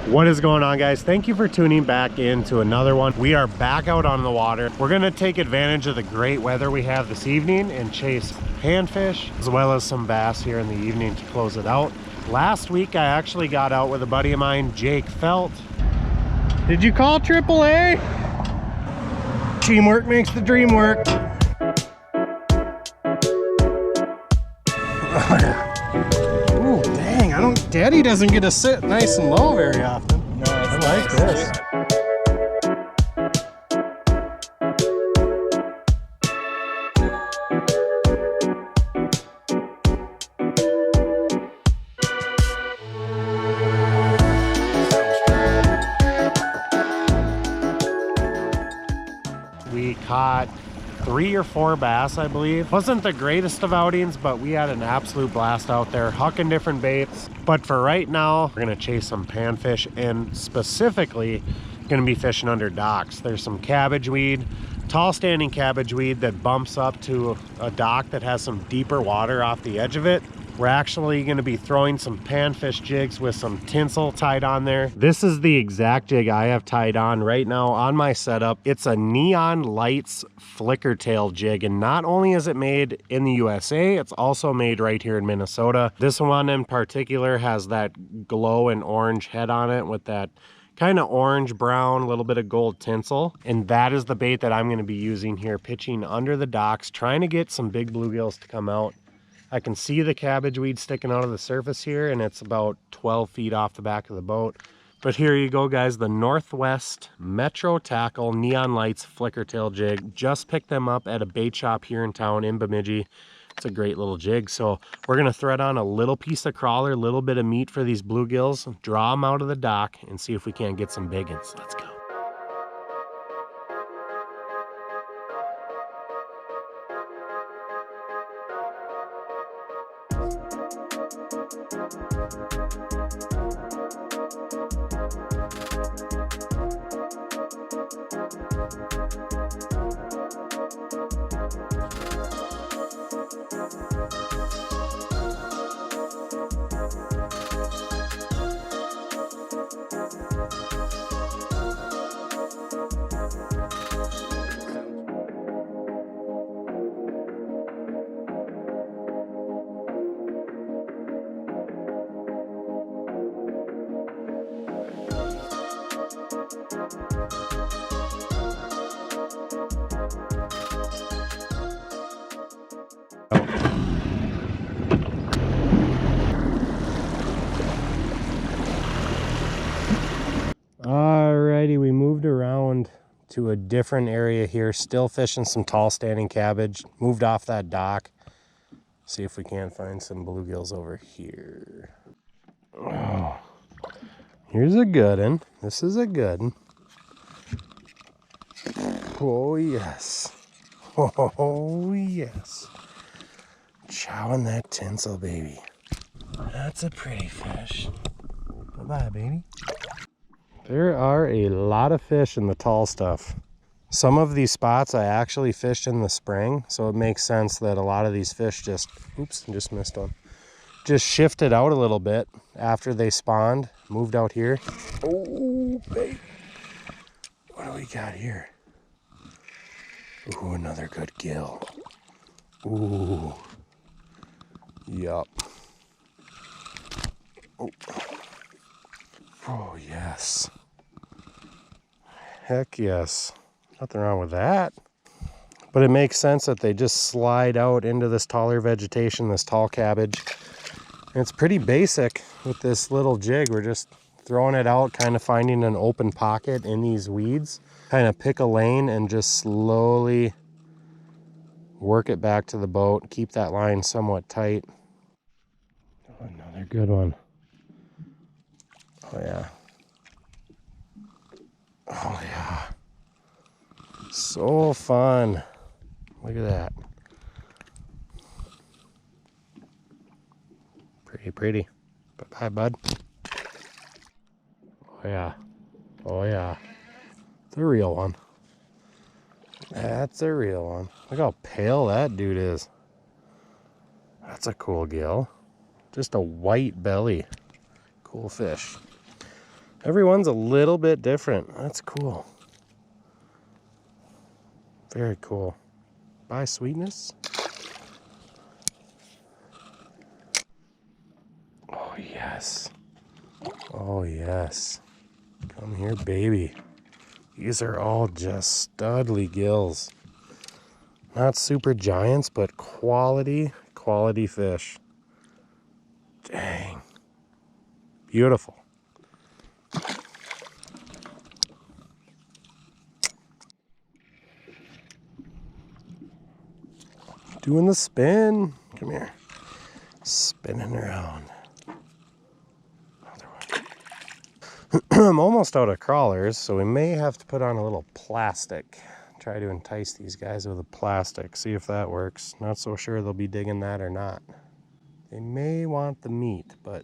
What is going on, guys? Thank you for tuning back into another one. We are back out on the water. We're going to take advantage of the great weather we have this evening and chase panfish as well as some bass here in the evening to close it out. Last week I actually got out with a buddy of mine, Jake Felt. Did you call AAA? Teamwork makes the dream work. Ooh, dang, Daddy doesn't get to sit nice and low very often. No, I like this. We caught 3 or 4 bass, I believe. Wasn't the greatest of outings, but we had an absolute blast out there, hucking different baits. But for right now, we're gonna chase some panfish, and specifically gonna be fishing under docks. There's some cabbage weed, tall standing cabbage weed that bumps up to a dock that has some deeper water off the edge of it. We're actually going to be throwing some panfish jigs with some tinsel tied on there. This is the exact jig I have tied on right now on my setup. It's a Neon Lights flicker tail jig, and not only is it made in the USA, it's also made right here in Minnesota. This one in particular has that glow and orange head on it with that kind of orange brown, a little bit of gold tinsel, and that is the bait that I'm going to be using here, pitching under the docks, trying to get some big bluegills to come out. I can see the cabbage weed sticking out of the surface here, and it's about 12 feet off the back of the boat. But here you go, guys, the Northwest Metro Tackle Neon Lights flicker tail jig. Just picked them up at a bait shop here in town in Bemidji. It's a great little jig. So we're gonna thread on a little piece of crawler, a little bit of meat for these bluegills, draw them out of the dock, and see if we can't get some big ones. Let's go. Alrighty, we moved around to a different area here, still fishing some tall standing cabbage. Moved off that dock. See if we can't find some bluegills over here. Oh, here's a good one. This is a good one. Oh yes. Oh yes. Chowing that tinsel, baby. That's a pretty fish. Bye-bye, baby. There are a lot of fish in the tall stuff. Some of these spots I actually fished in the spring, so it makes sense that a lot of these fish just, oops, just missed one. Just shifted out a little bit after they spawned, moved out here. Oh, baby. What do we got here? Ooh, another good gill. Ooh. Yup. Oh. Oh, yes. Heck yes. Nothing wrong with that. But it makes sense that they just slide out into this taller vegetation, this tall cabbage. And it's pretty basic with this little jig. We're just throwing it out, kind of finding an open pocket in these weeds. Kind of pick a lane and just slowly work it back to the boat. Keep that line somewhat tight. Oh, another good one. Oh yeah. Oh yeah. So fun. Look at that. Pretty, pretty. Bye-bye, bud. Oh yeah. Oh yeah. It's a real one. That's a real one. Look how pale that dude is. That's a cool gill. Just a white belly. Cool fish. Everyone's a little bit different. That's cool. Very cool. Bye, sweetness. Oh, yes. Oh, yes. Come here, baby. These are all just studly gills. Not super giants, but quality fish. Dang. Beautiful. Doing the spin. Come here. Spinning around. Another one. I'm almost out of crawlers, so we may have to put on a little plastic. Try to entice these guys with a plastic. See if that works. Not so sure they'll be digging that or not. They may want the meat, but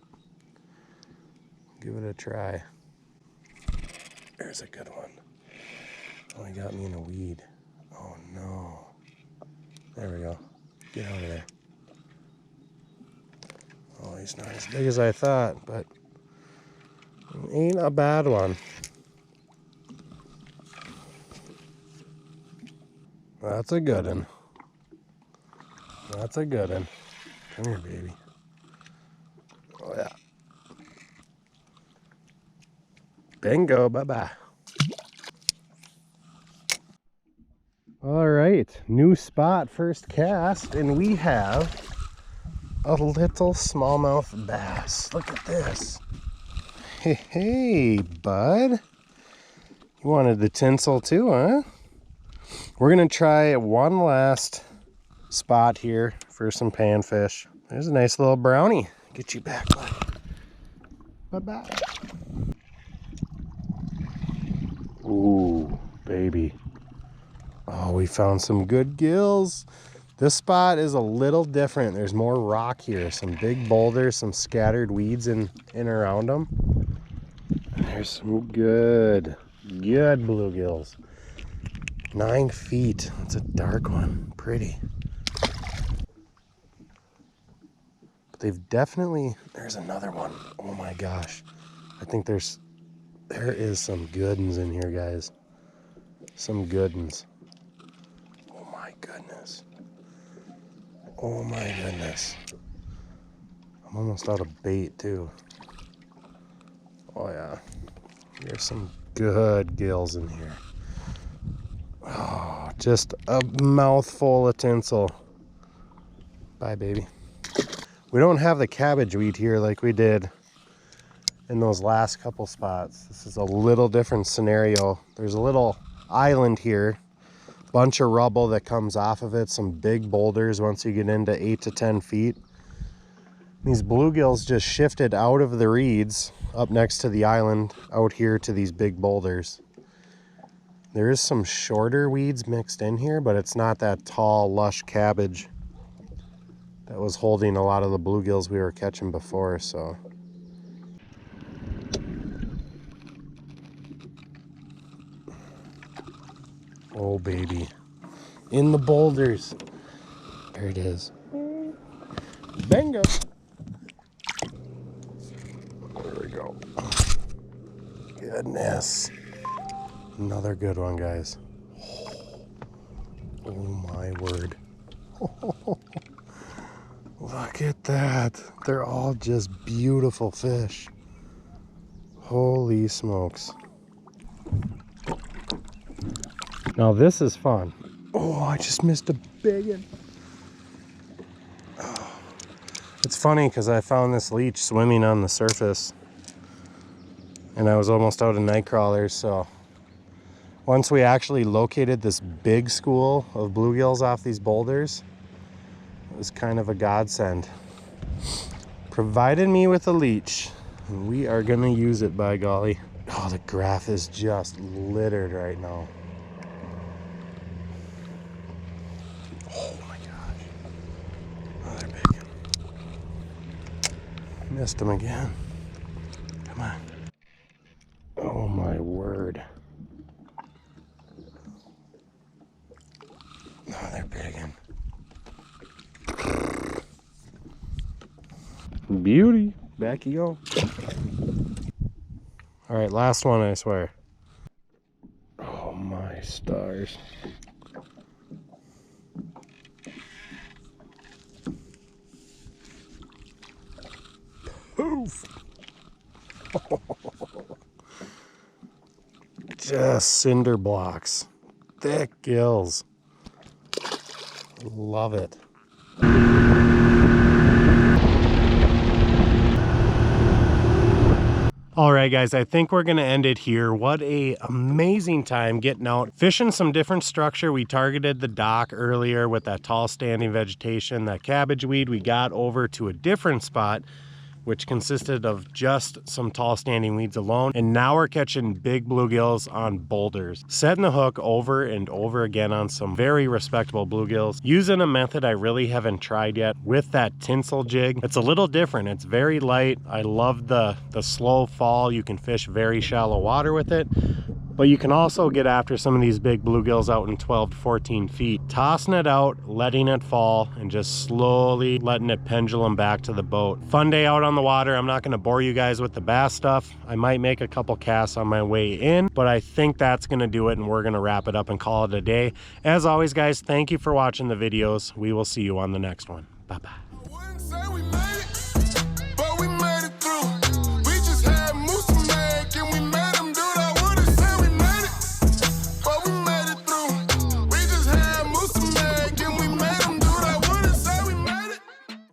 give it a try. There's a good one. Oh, he got me in a weed. Oh no. There we go. Get out of there. Oh, he's not as big as I thought, but ain't a bad one. That's a good one. That's a good one. Come here, baby. Oh yeah. Bingo, bye-bye. All right, new spot, first cast, and we have a little smallmouth bass. Look at this. Hey, bud. You wanted the tinsel too, huh? We're gonna try one last spot here for some panfish. There's a nice little brownie. Get you back, bud. Bye-bye. Ooh, baby. Oh, we found some good gills. This spot is a little different. There's more rock here, some big boulders, some scattered weeds in around them. And there's some good bluegills. 9 feet. It's a dark one. Pretty. But they've definitely, there's another one. Oh my gosh. I think there is some good ones in here, guys. Some good ones. Oh my goodness. Oh my goodness. I'm almost out of bait too. Oh yeah. There's some good gills in here. Oh, just a mouthful of tinsel. Bye, baby. We don't have the cabbage weed here like we did in those last couple spots. This is a little different scenario. There's a little island here. Bunch of rubble that comes off of it. Some big boulders once you get into 8 to 10 feet. These bluegills just shifted out of the reeds up next to the island out here to these big boulders. There is some shorter weeds mixed in here, but it's not that tall, lush cabbage that was holding a lot of the bluegills we were catching before, so. Oh, baby. In the boulders. There it is. Bingo. There we go. Goodness. Another good one, guys. Oh my word. Look at that. They're all just beautiful fish. Holy smokes. Now this is fun. Oh, I just missed a big one. Oh. It's funny because I found this leech swimming on the surface and I was almost out of night crawlers, so once we actually located this big school of bluegills off these boulders, it was kind of a godsend. Provided me with a leech, and we are gonna use it, by golly. Oh, the graph is just littered right now. Oh my gosh. Another big one. Missed him again. Come on. Oh my word. Oh, they're big. Beauty. Back you go. All right, last one, I swear. Oh my stars. Poof. Just cinder blocks. Thick gills. Love it. All right, guys, I think we're gonna end it here. What a amazing time getting out, fishing some different structure. We targeted the dock earlier with that tall standing vegetation, that cabbage weed. We got over to a different spot, which consisted of just some tall standing weeds alone. And now we're catching big bluegills on boulders. Setting the hook over and over again on some very respectable bluegills. Using a method I really haven't tried yet with that tinsel jig. It's a little different. It's very light. I love the slow fall. You can fish very shallow water with it. But you can also get after some of these big bluegills out in 12 to 14 feet. Tossing it out, letting it fall, and just slowly letting it pendulum back to the boat. Fun day out on the water. I'm not gonna bore you guys with the bass stuff. I might make a couple casts on my way in, but I think that's gonna do it, and we're gonna wrap it up and call it a day. As always, guys, thank you for watching the videos. We will see you on the next one. Bye-bye.